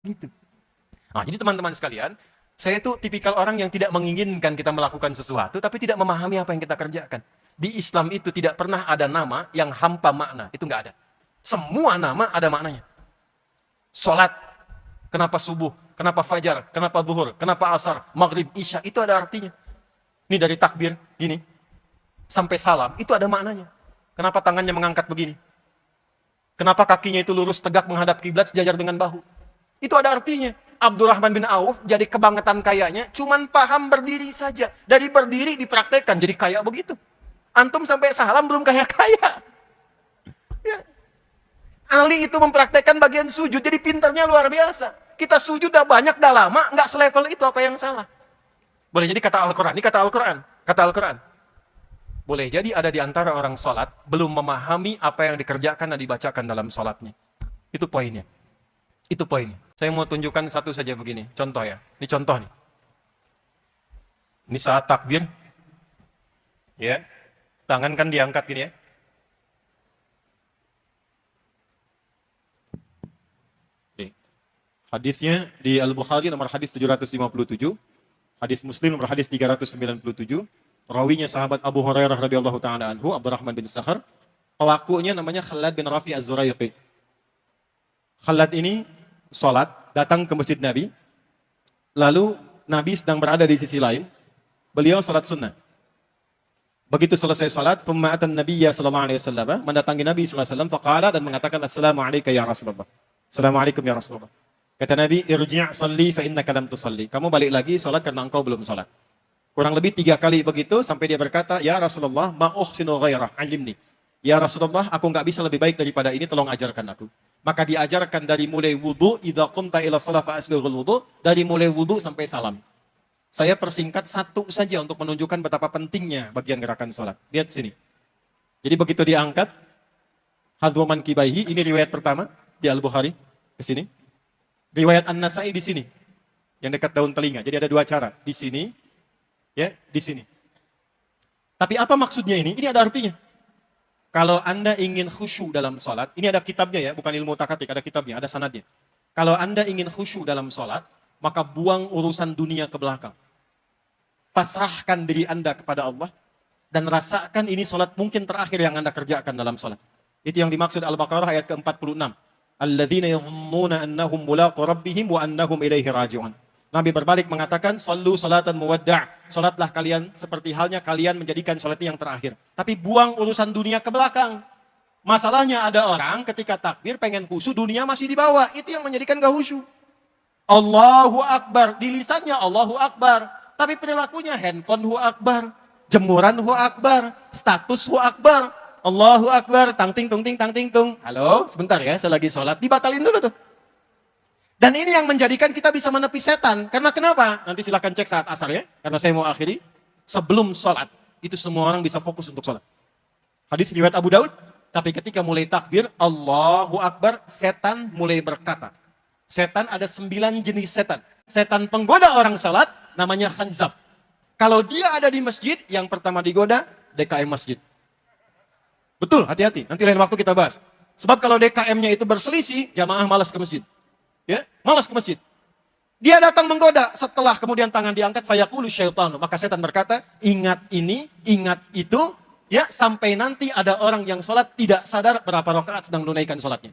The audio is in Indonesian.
Gitu. Nah, jadi teman-teman sekalian, saya itu tipikal orang yang tidak menginginkan kita melakukan sesuatu, tapi tidak memahami apa yang kita kerjakan. Di Islam itu tidak pernah ada nama yang hampa makna. Itu nggak ada. Semua nama ada maknanya. Salat, kenapa subuh, kenapa fajar, kenapa zuhur, kenapa asar, maghrib, isya, itu ada artinya. Ini dari takbir, gini, sampai salam, itu ada maknanya. Kenapa tangannya mengangkat begini? Kenapa kakinya itu lurus tegak menghadap kiblat sejajar dengan bahu? Itu ada artinya. Abdurrahman bin Auf jadi kebangetan kayanya, cuman paham berdiri saja. Dari berdiri dipraktekkan, jadi kaya begitu. Antum sampai salam belum kaya-kaya. Ya. Ali itu mempraktekkan bagian sujud, jadi pinternya luar biasa. Kita sujud udah banyak, udah lama, nggak selevel itu, apa yang salah? Boleh jadi kata Al-Quran, ini kata Al-Quran. Kata Al-Quran. Boleh jadi ada di antara orang sholat, belum memahami apa yang dikerjakan dan dibacakan dalam sholatnya. Itu poinnya. Itu poinnya. Saya mau tunjukkan satu saja begini. Contoh ya. Ini contoh nih. Ini saat takbir. Ya. Tangan kan diangkat gini ya. Oke. Hadisnya di Al-Bukhari nomor hadis 757. Hadis Muslim nomor hadis 397. Rawinya sahabat Abu Hurairah radhiyallahu taala anhu, Abdurrahman bin Sakhar. Pelakunya namanya Khalad bin Rafi Az-Zuraiqi. Khalad ini sholat, datang ke masjid Nabi, lalu Nabi sedang berada di sisi lain, beliau sholat sunnah. Begitu selesai sholat, thumma atan Nabiyya sallallahu alaihi wasallam, mendatangi Nabi sallallahu alaihi wasallam, faqala, dan mengatakan, Assalamualaikum ya Rasulullah. Assalamualaikum ya Rasulullah. Kata Nabi, irji' salli fa innaka lam tusalli. Kamu balik lagi sholat karena engkau belum sholat. Kurang lebih 3 kali begitu, sampai dia berkata, ya Rasulullah, ma uhsinu ghairah, alimni. Ya Rasulullah, aku nggak bisa lebih baik daripada ini, tolong ajarkan aku. Maka diajarkan dari mulai wudu, idza qumta ila shalah fa asbighul wudu, dari mulai wudu sampai salam. Saya persingkat satu saja untuk menunjukkan betapa pentingnya bagian gerakan sholat. Lihat sini. Jadi begitu diangkat, hadwa mankibaihi, ini riwayat pertama di Al-Bukhari, ke sini. Riwayat An-Nasai di sini, yang dekat daun telinga. Jadi ada 2 cara, di sini, ya, di sini. Tapi apa maksudnya ini? Ini ada artinya. Kalau Anda ingin khusyuk dalam sholat, ini ada kitabnya ya, bukan ilmu takatik, ada kitabnya, ada sanadnya. Kalau Anda ingin khusyuk dalam sholat, maka buang urusan dunia ke belakang. Pasrahkan diri Anda kepada Allah, dan rasakan ini sholat mungkin terakhir yang Anda kerjakan dalam sholat. Itu yang dimaksud Al-Baqarah ayat ke-46. Alladzina yadhunnuna annahum mulaqu rabbihim wa annahum ilaihi raji'un. Nabi berbalik mengatakan, sallu salatan muwadda'. Salatlah kalian seperti halnya kalian menjadikan salat yang terakhir. Tapi buang urusan dunia ke belakang. Masalahnya ada orang ketika takbir pengen khusyuk, dunia masih di bawah. Itu yang menjadikan gak khusyuk. Allahu Akbar. Di lisannya Allahu Akbar. Tapi perilakunya handphone Hu Akbar. Jemuran Hu Akbar. Status Hu Akbar. Allahu Akbar. Tang ting tung ting tang ting tung. Halo, sebentar ya, saya lagi sholat. Dibatalin dulu tuh. Dan ini yang menjadikan kita bisa menepis setan. Karena kenapa? Nanti silahkan cek saat asar ya. Karena saya mau akhiri. Sebelum sholat. Itu semua orang bisa fokus untuk sholat. Hadis riwayat Abu Daud. Tapi ketika mulai takbir. Allahu Akbar. Setan mulai berkata. Setan ada 9 jenis setan. Setan penggoda orang sholat. Namanya khanzab. Kalau dia ada di masjid. Yang pertama digoda. DKM masjid. Betul, hati-hati. Nanti lain waktu kita bahas. Sebab kalau DKM-nya itu berselisih. Jamaah malas ke masjid. Ya, malas ke masjid. Dia datang menggoda, setelah kemudian tangan diangkat, fayaqulu syaitanu, maka setan berkata, ingat ini, ingat itu, ya, sampai nanti ada orang yang sholat tidak sadar berapa rakaat sedang menunaikan sholatnya.